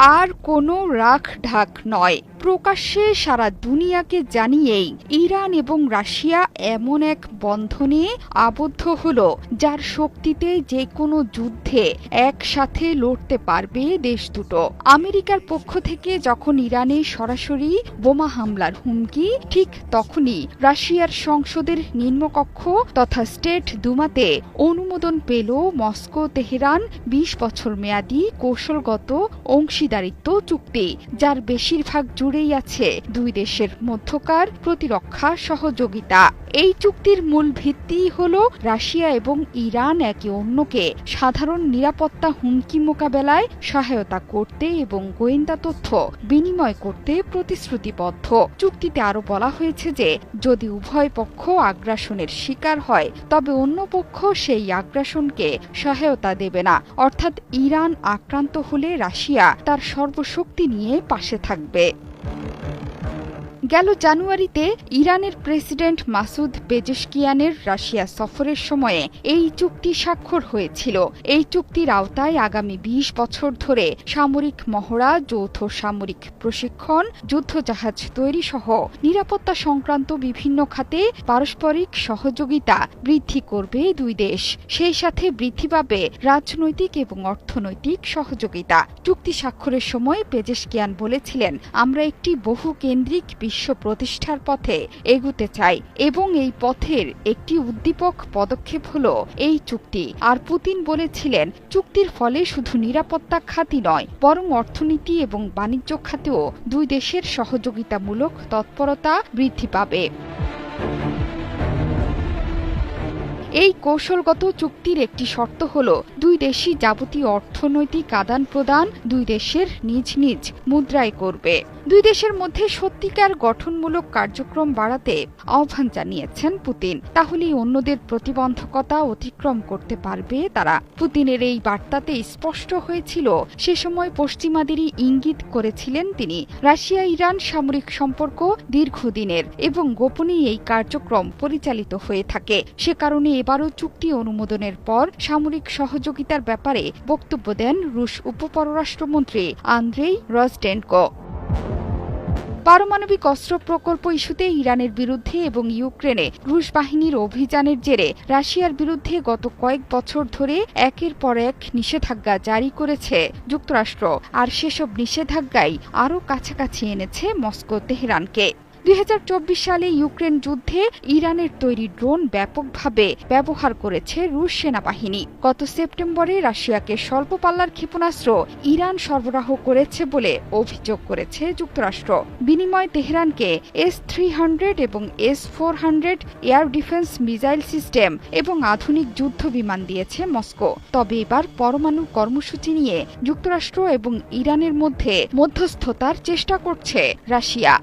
আর কোনো রাখ ঢাক নয়, প্রকাশ্যে সারা দুনিয়াকে জানিয়েই ইরান এবং রাশিয়া এমন এক বন্ধনে আবদ্ধ হল যার শক্তিতে যে কোনো যুদ্ধে একসাথে লড়তে পারবে দেশ দুটো। আমেরিকার পক্ষ থেকে যখন ইরানে সরাসরি বোমা হামলার হুমকি, ঠিক তখনই রাশিয়ার সংসদের নিম্নকক্ষ তথা স্টেট দুমাতে অনুমোদন পেল মস্কো তেহরান ২০ বছর মেয়াদী কৌশলগত অংশীদারিত্ব চুক্তি, যার বেশিরভাগ জুড়েই আছে দুই দেশের মধ্যকার প্রতিরক্ষা সহযোগিতা। এই চুক্তির মূল ভিত্তি হল রাশিয়া এবং ইরান একে অন্যকে সাধারণ নিরাপত্তা হুমকি মোকাবেলায় সহায়তা করতে এবং গোয়েন্দা তথ্য বিনিময় করতে প্রতিশ্রুতিবদ্ধ। চুক্তিতে আরও বলা হয়েছে যে যদি উভয় পক্ষ আগ্রাসনের শিকার হয় তবে অন্য পক্ষ সেই আগ্রাসনকে সহায়তা দেবে না, অর্থাৎ ইরান আক্রান্ত হলে রাশিয়া তার সর্বশক্তি নিয়ে পাশে থাকবে। গেল জানুয়ারিতে ইরানের প্রেসিডেন্ট মাসুদ পেজেশকিয়ানের রাশিয়া সফরের সময়ে এই চুক্তি স্বাক্ষর হয়েছিল। এই চুক্তির আওতায় আগামী ২০ বছর ধরে সামরিক মহড়া, যৌথ সামরিক প্রশিক্ষণ, যুদ্ধজাহাজ তৈরি সহ নিরাপত্তা সংক্রান্ত বিভিন্ন খাতে পারস্পরিক সহযোগিতা বৃদ্ধি করবে দুই দেশ। সেই সাথে বৃদ্ধি পাবে রাজনৈতিক এবং অর্থনৈতিক সহযোগিতা। চুক্তি স্বাক্ষরের সময় পেজেশকিয়ান বলেছিলেন, আমরা একটি বহুকেন্দ্রিক বিশ্ব প্রতিষ্ঠার পথে এগুতে চাই এবং এই পথের একটি উদ্দীপক পদক্ষেপ হল এই চুক্তি। আর পুতিন বলেছিলেন, চুক্তির ফলে শুধু নিরাপত্তা খাতই নয় বরং অর্থনীতি এবং বাণিজ্য খাতেও দুই দেশের সহযোগিতামূলক তৎপরতা বৃদ্ধি পাবে। এই কৌশলগত চুক্তির একটি শর্ত হল দুই দেশই যাবতীয় অর্থনৈতিক আদান প্রদান দুই দেশের নিজ নিজ মুদ্রায় করবে। দুই দেশের মধ্যে সত্যিকার গঠনমূলক কার্যক্রম বাড়াতে আহ্বান জানিয়েছেন পুতিন, তাহলেই অন্যদের প্রতিবন্ধকতা অতিক্রম করতে পারবে তারা। পুতিনের এই বার্তাতে স্পষ্ট হয়েছিল, সে সময় পশ্চিমাদেরই ইঙ্গিত করেছিলেন তিনি। রাশিয়া ইরান সামরিক সম্পর্ক দীর্ঘদিনের এবং গোপনেই এই কার্যক্রম পরিচালিত হয়ে থাকে। সে কারণে এবারও চুক্তি অনুমোদনের পর সামরিক সহযোগিতার ব্যাপারে বক্তব্য দেন রুশ উপপররাষ্ট্রমন্ত্রী আন্দ্রেই রজডেনকো। পারমাণবিক অস্ত্র প্রকল্প ইস্যুতে ইরানের বিরুদ্ধে এবং ইউক্রেনে রুশ বাহিনীর অভিযানের জেরে রাশিয়ার বিরুদ্ধে গত কয়েক বছর ধরে একের পর এক নিষেধাজ্ঞা জারি করেছে যুক্তরাষ্ট্র। আর সেসব নিষেধাজ্ঞাই আরও কাছাকাছি এনেছে মস্কো তেহরানকে। ২০২৪ সালে ইউক্রেন যুদ্ধে ইরানের তৈরি ড্রোন ব্যাপকভাবে ব্যবহার করেছে রুশ সেনাবাহিনী। গত সেপ্টেম্বরে রাশিয়াকে স্বল্প পাল্লার ক্ষেপণাস্ত্র ইরান সরবরাহ করেছে বলে অভিযোগ করেছে যুক্তরাষ্ট্র। বিনিময়ে তেহরানকে S-300 এবং S-400 air defence missile system এবং আধুনিক যুদ্ধ বিমান দিয়েছে মস্কো। তবে এবার পরমাণু কর্মসূচি নিয়ে যুক্তরাষ্ট্র এবং ইরানের মধ্যে মধ্যস্থতার চেষ্টা করছে রাশিয়া।